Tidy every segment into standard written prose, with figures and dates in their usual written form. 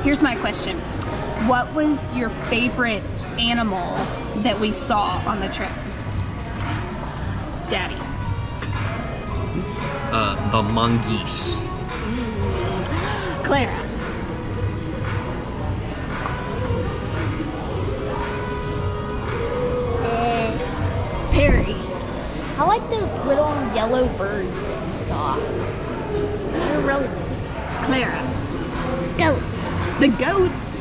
Here's my question. What was your favorite animal that we saw on the trip? Daddy. The mongoose. Clara. Perry. I like those little yellow birds that we saw. They're really cool. Clara. Goats. The goats.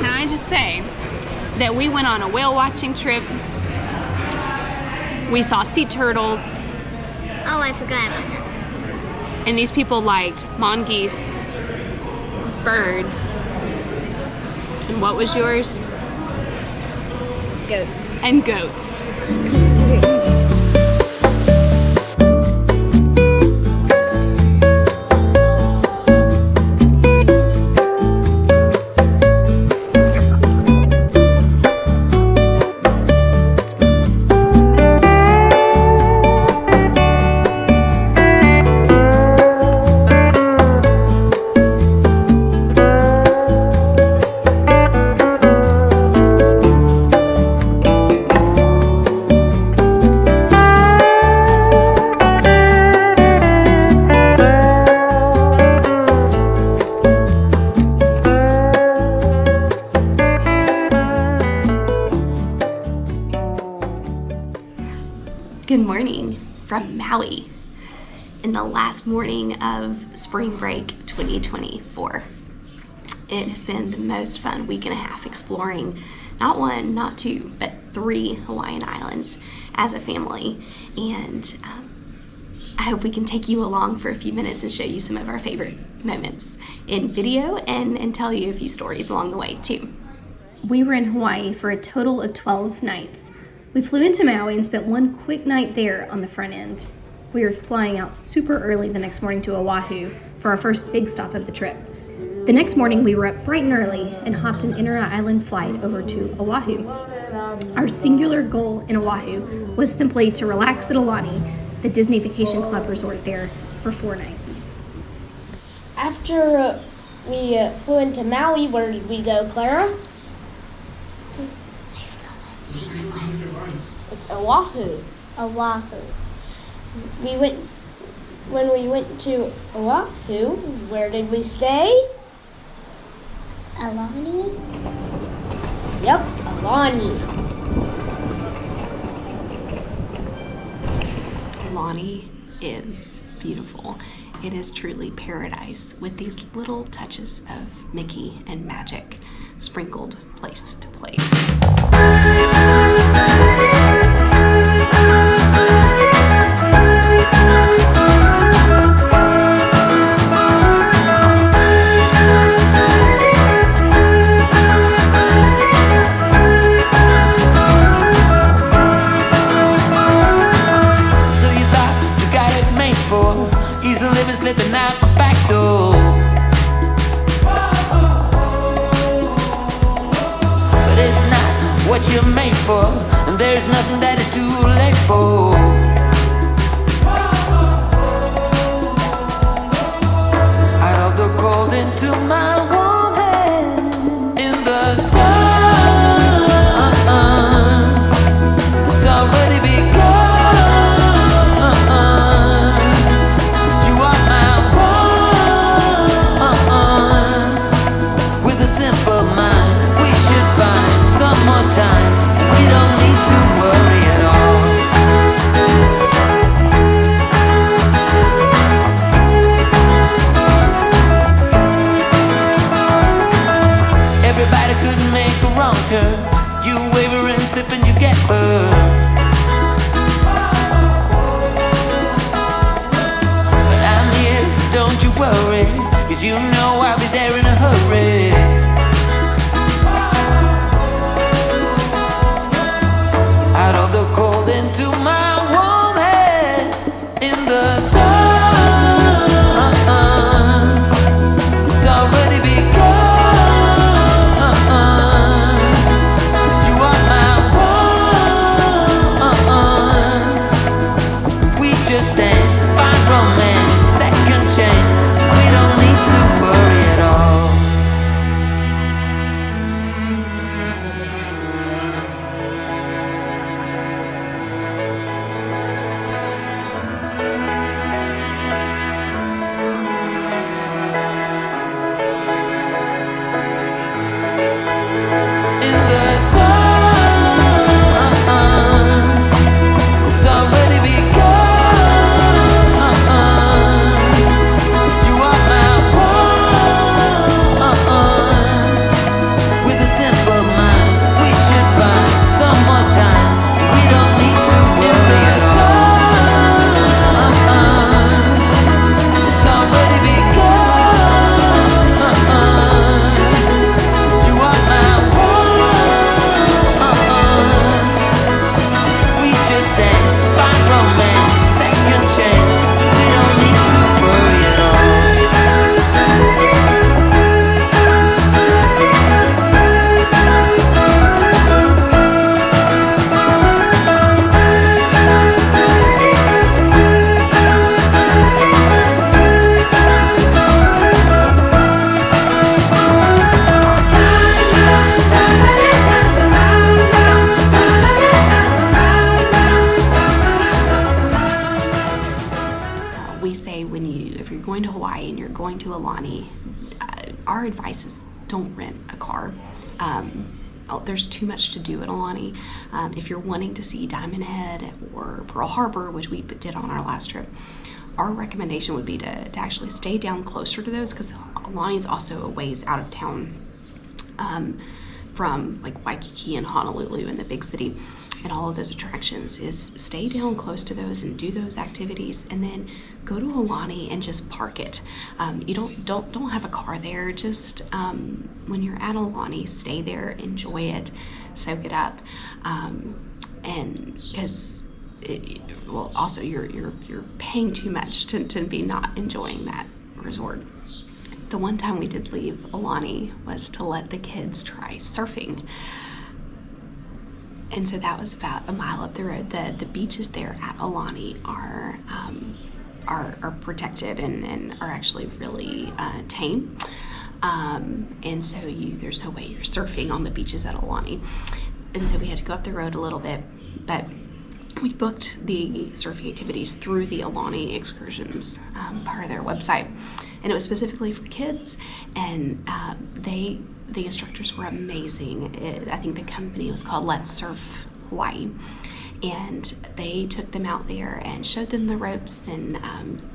Can I just say that we went on a whale watching trip. We saw sea turtles. Oh, I forgot about that. And these people liked mongoose, birds. And what was yours? Goats. And goats. Good morning from Maui in the last morning of spring break 2024. It has been the most fun week and a half exploring not one, not two, but 3 Hawaiian islands as a family. And I hope we can take you along for a few minutes and show you some of our favorite moments in video and tell you a few stories along the way too. We were in Hawaii for a total of 12 nights. We flew into Maui and spent one quick night there on the front end. We were flying out super early the next morning to Oahu for our first big stop of the trip. The next morning we were up bright and early and hopped an inter-island flight over to Oahu. Our singular goal in Oahu was simply to relax at Aulani, the Disney Vacation Club resort there, for 4 nights. After we flew into Maui, where did we go, Clara? It's Oahu. Oahu. When we went to Oahu, where did we stay? Aulani? Yep, Aulani. Aulani is beautiful. It is truly paradise with these little touches of Mickey and magic sprinkled place to place. Slipping out the back door. But it's not what you're made for, and there's nothing that is too late for. Out of the cold into my warm hand in the sun. It's already begun. You waver and slip and you get burned. But I'm here, so don't you worry, 'cause you know I'll be there in a hurry. Out of the cold into my warm hands in the sun. It's already begun. Just dance, find romance, second chance. We don't need if you're going to Hawaii and you're going to Aulani, our advice is don't rent a car. There's too much to do at Aulani. If you're wanting to see Diamond Head or Pearl Harbor, which we did on our last trip, our recommendation would be to actually stay down closer to those, because Aulani is also a ways out of town from like Waikiki and Honolulu and the big city and all of those attractions. Is stay down close to those and do those activities, and then go to Aulani and just park it. You don't have a car there. Just when you're at Aulani, stay there, enjoy it, soak it up, and because also you're paying too much to be not enjoying that resort. The one time we did leave Aulani was to let the kids try surfing. And so that was about a mile up the road. The beaches there at Aulani are protected and are actually really tame. And so there's no way you're surfing on the beaches at Aulani. And so we had to go up the road a little bit, but we booked the surfing activities through the Aulani Excursions part of their website. And it was specifically for kids, and the instructors were amazing. I think the company was called Let's Surf Hawaii, and they took them out there and showed them the ropes and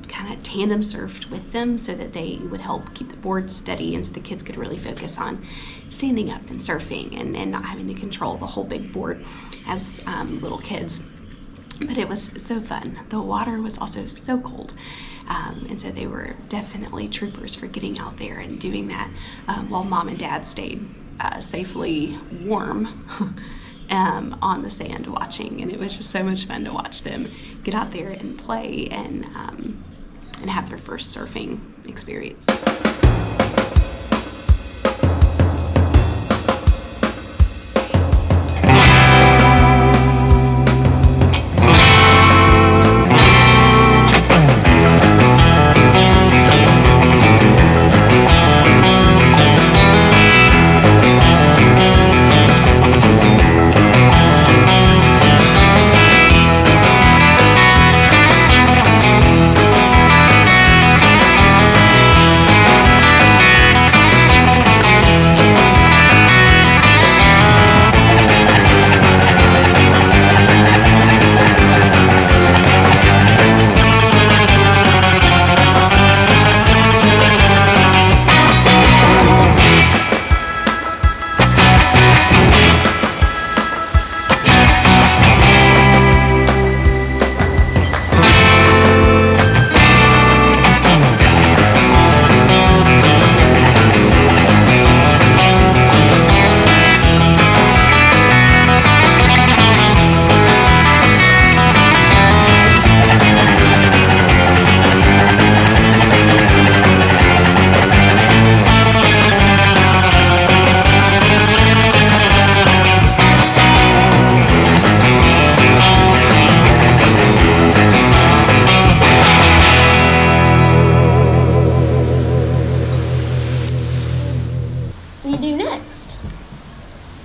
kind of tandem surfed with them so that they would help keep the board steady, and so the kids could really focus on standing up and surfing and not having to control the whole big board as little kids. But it was so fun. The water was also so cold. And so they were definitely troopers for getting out there and doing that while Mom and Dad stayed safely warm on the sand watching. And it was just so much fun to watch them get out there and play and have their first surfing experience.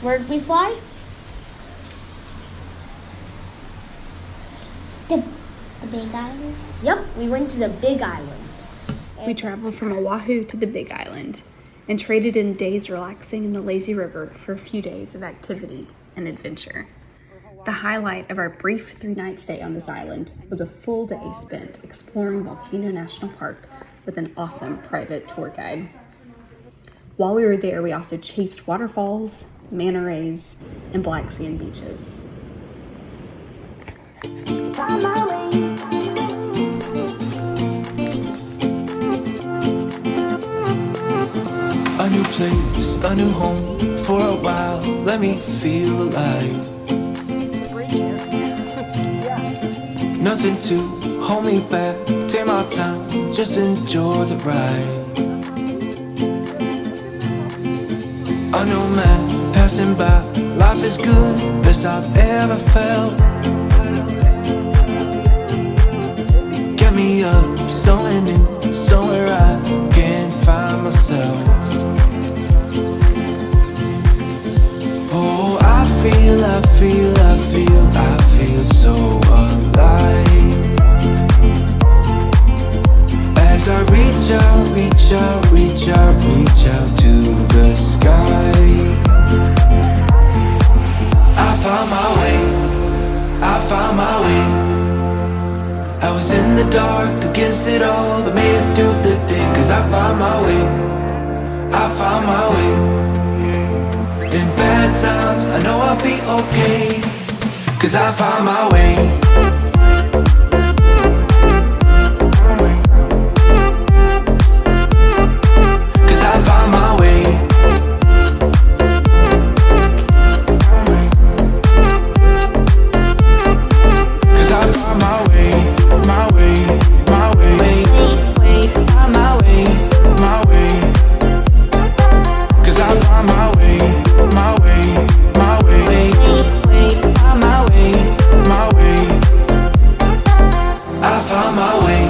Where'd we fly? The Big Island? Yep, we went to the Big Island. We traveled from Oahu to the Big Island and traded in days relaxing in the lazy river for a few days of activity and adventure. The highlight of our brief 3-night stay on this island was a full day spent exploring Volcano National Park with an awesome private tour guide. While we were there, we also chased waterfalls, manta rays, and black sand beaches. A new place, a new home, for a while, let me feel alive. Nothing to hold me back, take my time, just enjoy the ride. A new man passing by, life is good, best I've ever felt. Get me up, somewhere new, somewhere I can find myself. Oh, I feel so alive as I reach out, reach out, reach out, reach out to the sky. I found my way, I found my way. I was in the dark against it all, but made it through the day. Cause I found my way, I found my way. In bad times, I know I'll be okay. Cause I found my way. Cause I found my way. Cause I found my way, my way, my way. Find my way, my way. Cause I found my way, my way, my way. Find my way, my way. I found my way,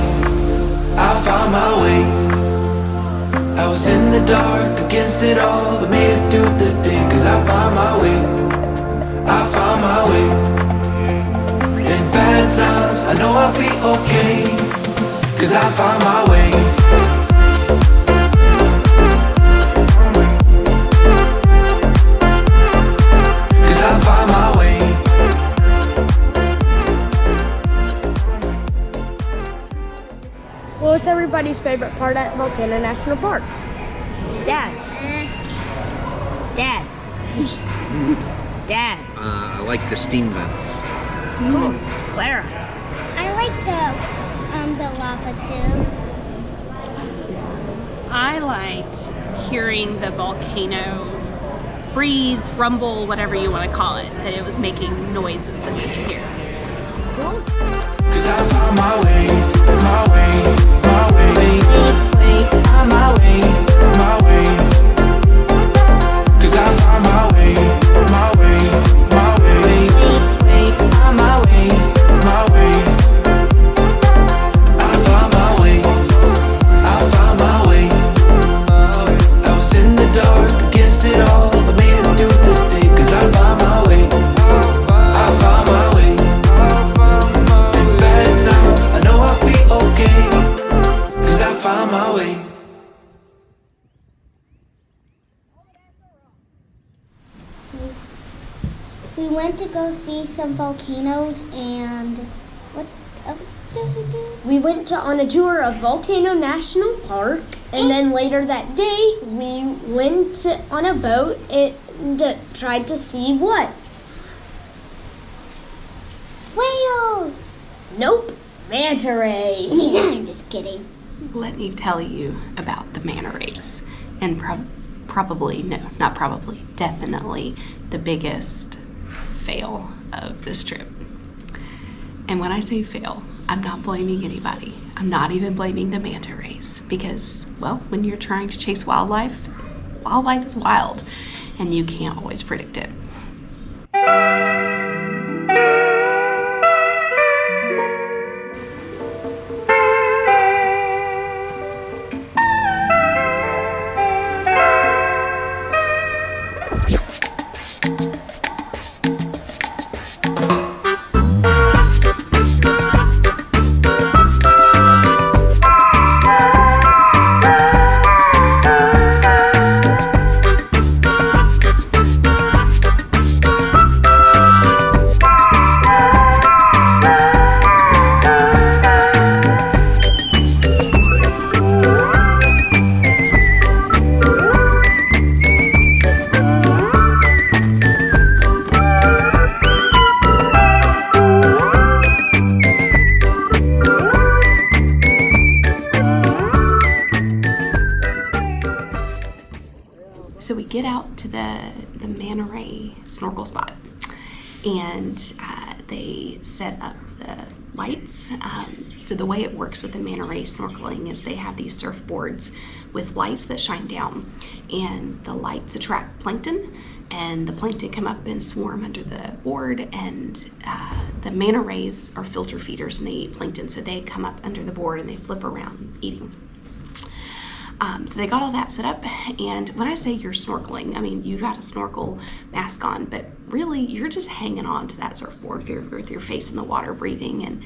I found my way. I was in the dark against it all, but made it through the day. Cause I found my way, I found my way. In bad times, I know I'll be okay. Cause I found my way. Cause I found my way. What's everybody's favorite part at Volcano National Park? Dad. Dad. Dad. I like the steam vents. Cool. It's Clara. I like the lava tube. I liked hearing the volcano breathe, rumble, whatever you want to call it, that it was making noises that we could hear. Cause I found my way, my way, my way. Find my way, my way. Cause I found my way, my way, my way. Find my way, my way. I found my way, I found my way. I was in the dark against it all, but made it through the day. Cause I found my way, I found my way. In bad times, I know I'll be okay. Cause I found my way. We went to go see some volcanoes and what else did we do? We went on a tour of Volcano National Park, and then later that day, we went on a boat and tried to see what? Whales! Nope, manta rays. I'm just kidding. Let me tell you about the manta rays, and definitely the biggest fail of this trip. And when I say fail, I'm not blaming anybody. I'm not even blaming the manta rays because, well, when you're trying to chase wildlife, wildlife is wild and you can't always predict it. So we get out to the manta ray snorkel spot, and they set up the lights. So the way it works with the manta ray snorkeling is they have these surfboards with lights that shine down, and the lights attract plankton, and the plankton come up and swarm under the board, and the manta rays are filter feeders and they eat plankton, so they come up under the board and they flip around eating. So they got all that set up, and when I say you're snorkeling, I mean you got a snorkel mask on, but really you're just hanging on to that surfboard with your face in the water, breathing, and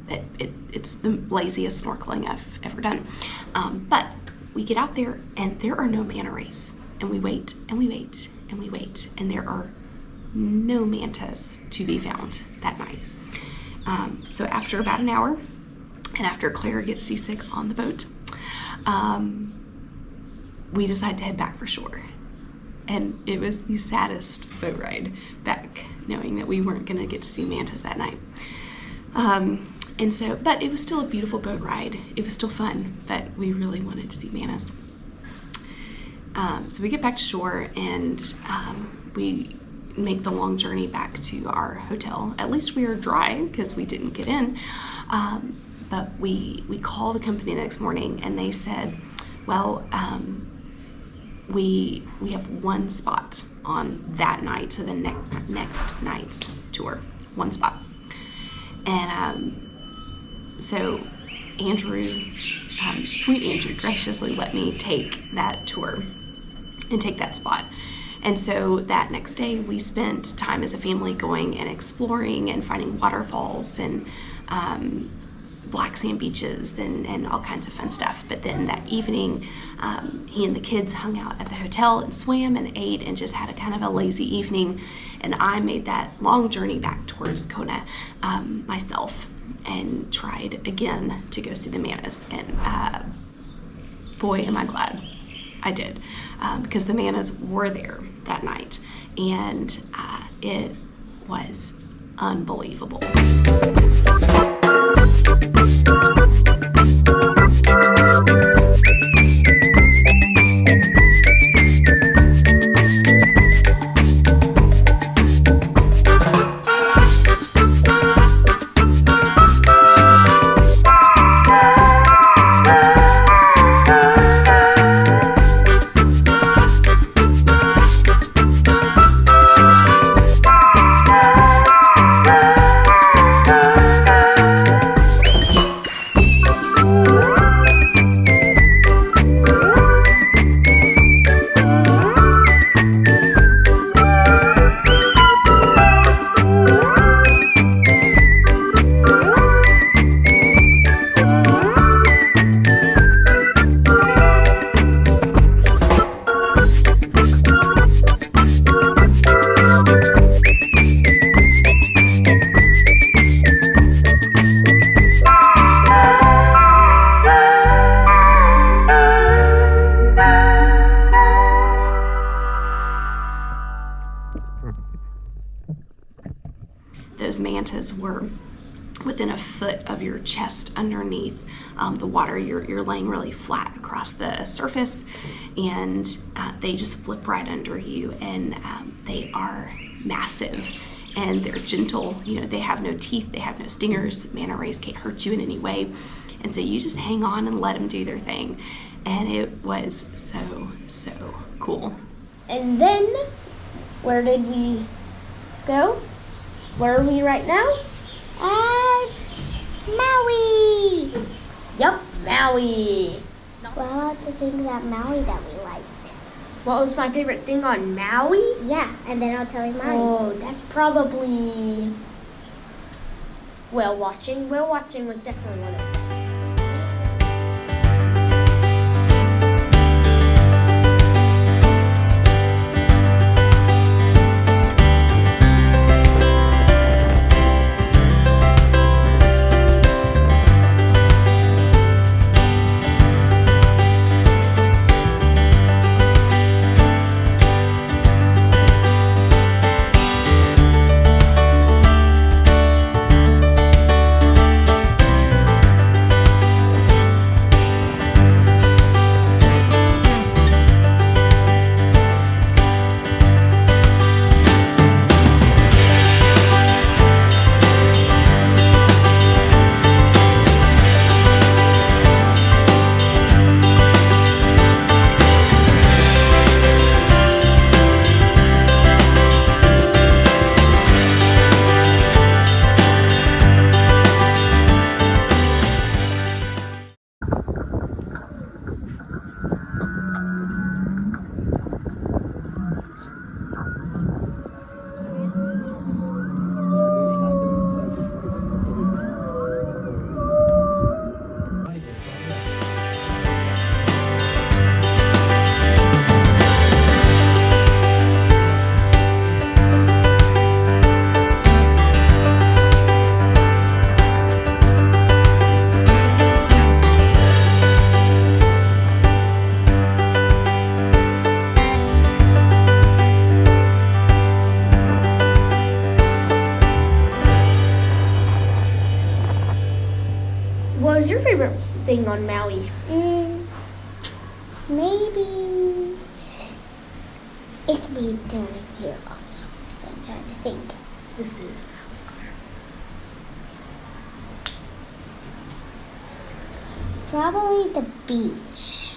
It's the laziest snorkeling I've ever done. But we get out there and there are no manta rays. And we wait and we wait and we wait. And there are no mantas to be found that night. So after about an hour, and after Claire gets seasick on the boat, we decide to head back for shore. And it was the saddest boat ride back, knowing that we weren't going to get to see mantas that night. But it was still a beautiful boat ride. It was still fun, but we really wanted to see mantas. So we get back to shore and we make the long journey back to our hotel. At least we were dry because we didn't get in. But we call the company the next morning and they said, well, we have one spot on that night, so the next night's tour, one spot. And so Andrew, sweet Andrew, graciously let me take that tour and take that spot. And so that next day we spent time as a family going and exploring and finding waterfalls and black sand beaches and all kinds of fun stuff. But then that evening, he and the kids hung out at the hotel and swam and ate and just had a kind of a lazy evening. And I made that long journey back towards Kona myself and tried again to go see the mantas. And boy, am I glad I did, because the mantas were there that night, and it was unbelievable. Those mantas were within a foot of your chest underneath the water. You're laying really flat across the surface, and they just flip right under you, and they are massive and they're gentle. You know, they have no teeth, they have no stingers. Manta rays can't hurt you in any way, and so you just hang on and let them do their thing. And it was so cool. And then, where did we go? Where are we right now? At Maui. Yep, Maui. What about the things at Maui that we liked? What was my favorite thing on Maui? Yeah, and then I'll tell you mine. Oh, that's probably whale watching. Whale watching was definitely one of the best. living on Maui? Maybe it could be down here also. So I'm trying to think. This is Probably the beach.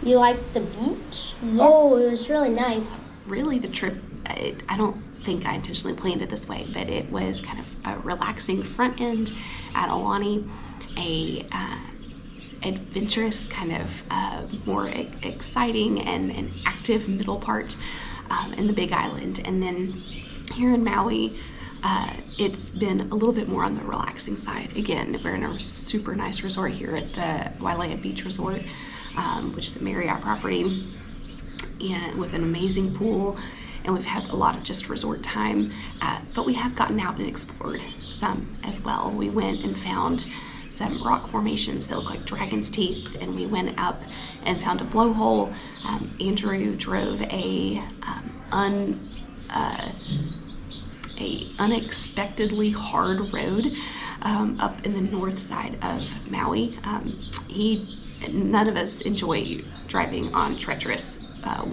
You like the beach? Yep. Oh, it was really nice. Really, the trip, I don't think I intentionally planned it this way, but it was kind of a relaxing front end at Aulani, a adventurous kind of more exciting and active middle part in the Big Island. And then here in Maui, it's been a little bit more on the relaxing side. Again, we're in a super nice resort here at the Wailea Beach Resort, which is a Marriott property, and with an amazing pool. And we've had a lot of just resort time, but we have gotten out and explored some as well. We went and found some rock formations that look like dragon's teeth, and we went up and found a blowhole. Andrew drove a unexpectedly hard road up in the north side of Maui. None of us enjoy driving on treacherous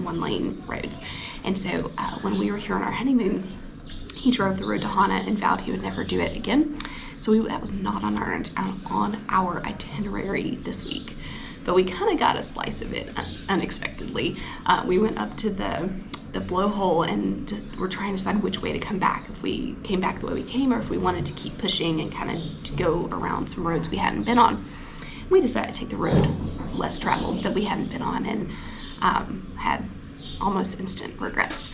one-lane roads, and so when we were here on our honeymoon, he drove the road to Hana and vowed he would never do it again. So that was not on our itinerary this week, but we kind of got a slice of it unexpectedly. We went up to the blowhole and we're trying to decide which way to come back, if we came back the way we came or if we wanted to keep pushing and kind of to go around some roads we hadn't been on. We decided to take the road less traveled that we hadn't been on, and had almost instant regrets.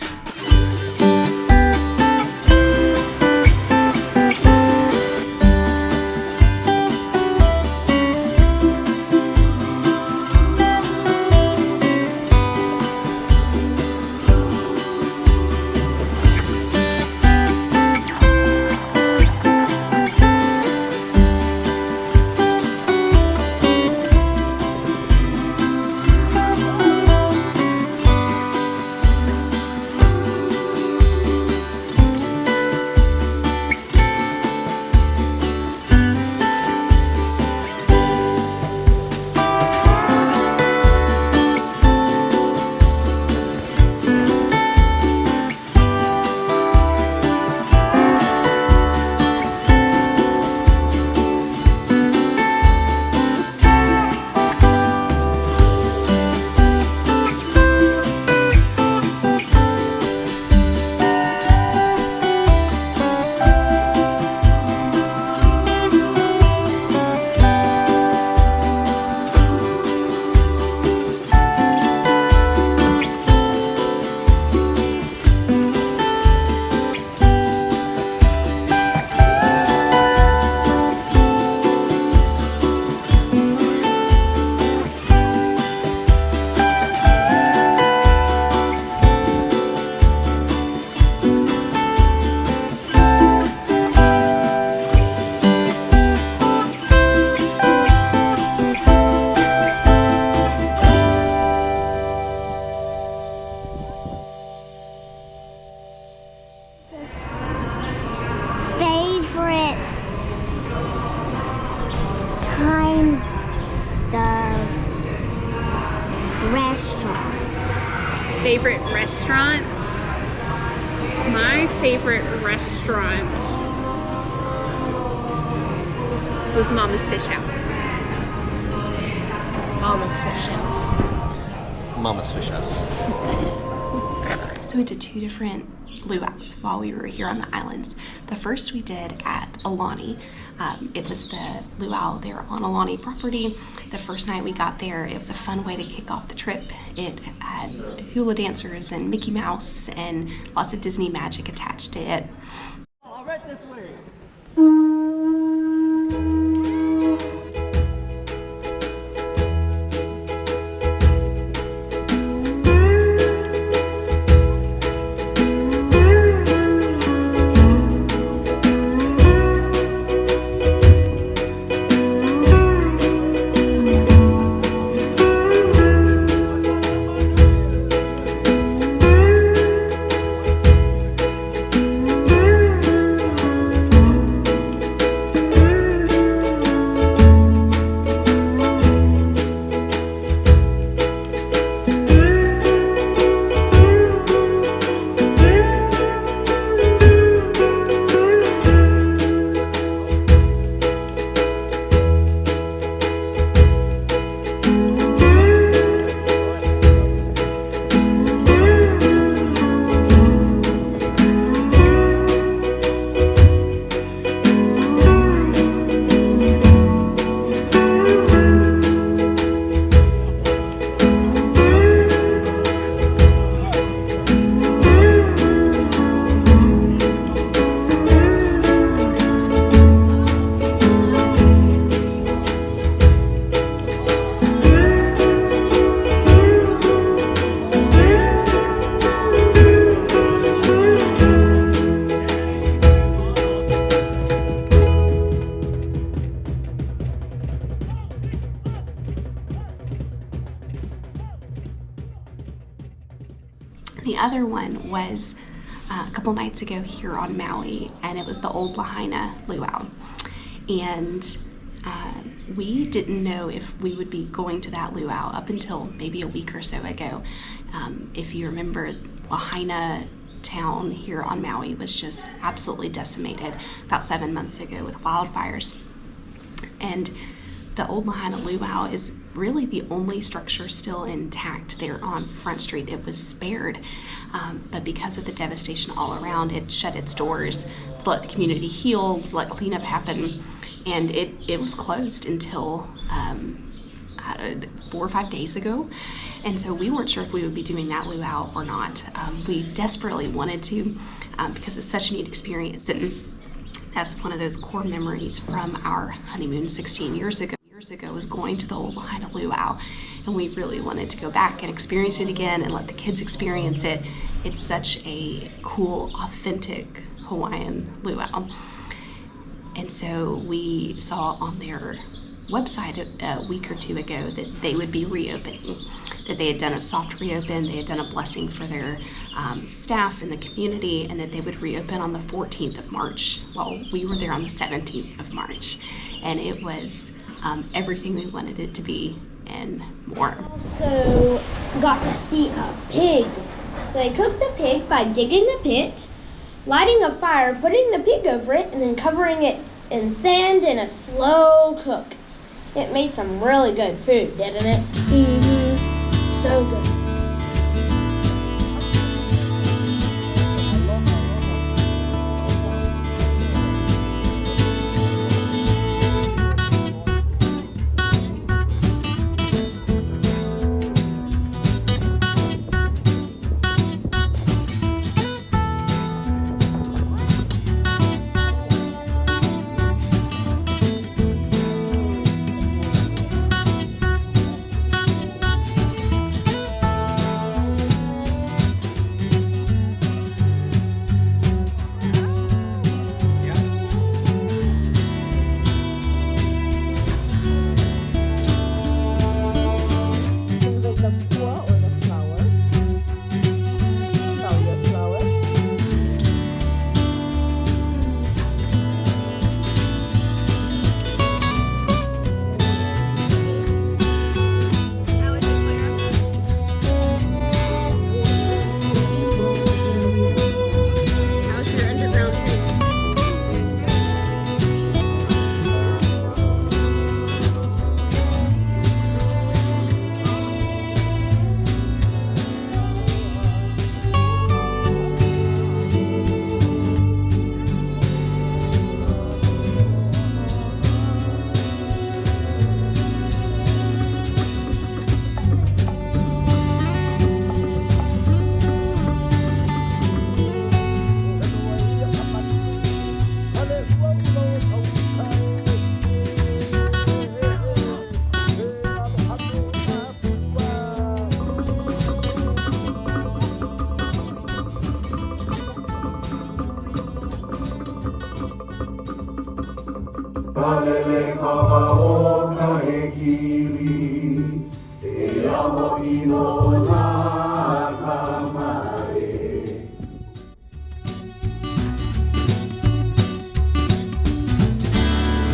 Favorite restaurant? My favorite restaurant was Mama's Fish House. Mama's Fish House. Mama's Fish House. So we went to two different luau's while we were here on the islands. The first we did at Aulani. It was the luau there on Aulani property. The first night we got there, it was a fun way to kick off the trip. It had hula dancers and Mickey Mouse and lots of Disney magic attached to it. All right, this way. The other one was a couple nights ago here on Maui, and it was the old Lahaina luau. And we didn't know if we would be going to that luau up until maybe a week or so ago. If you remember, Lahaina town here on Maui was just absolutely decimated about 7 months ago with wildfires. And the old Lahaina luau is really the only structure still intact there on Front Street. It was spared, but because of the devastation all around, it shut its doors to let the community heal, let cleanup happen, and it was closed until 4 or 5 days ago. And so we weren't sure if we would be doing that luau or not. We desperately wanted to because it's such a neat experience, and that's one of those core memories from our honeymoon 16 years ago. Was going to the old Lahaina luau, and we really wanted to go back and experience it again and let the kids experience it. It's such a cool, authentic Hawaiian luau. And so we saw on their website a week or two ago that they would be reopening, that they had done a soft reopen, they had done a blessing for their staff and the community, and that they would reopen on the 14th of March. Well, we were there on the 17th of March, and it was everything we wanted it to be and more. Also got to see a pig. So they cooked the pig by digging a pit, lighting a fire, putting the pig over it, and then covering it in sand in a slow cook. It made some really good food, didn't it? Mm-hmm. So good.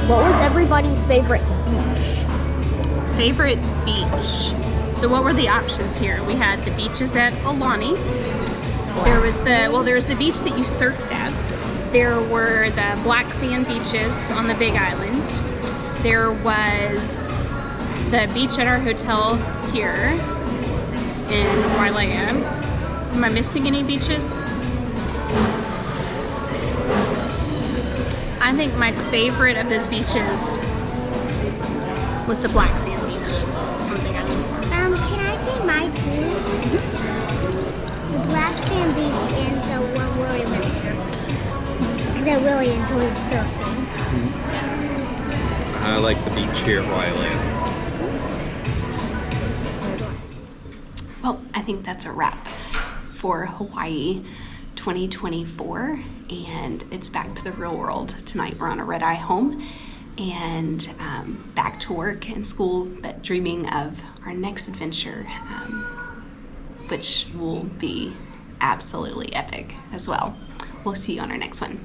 What was everybody's favorite beach? Favorite beach. So what were the options here? We had the beaches at Aulani. There was the beach that you surfed at. There were the black sand beaches on the Big Island. There was the beach at our hotel here in Wailea. Am I missing any beaches? I think my favorite of those beaches was the black sand beach on the Big Island. Can I say my two? The black sand beach and the one where we went surfing. Because I really enjoyed surfing. I like the beach here at Wailea. Well, I think that's a wrap for Hawaii 2024, and it's back to the real world. Tonight we're on a red-eye home and back to work and school, but dreaming of our next adventure, which will be absolutely epic as well. We'll see you on our next one.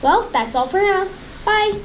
Well, that's all for now. Bye.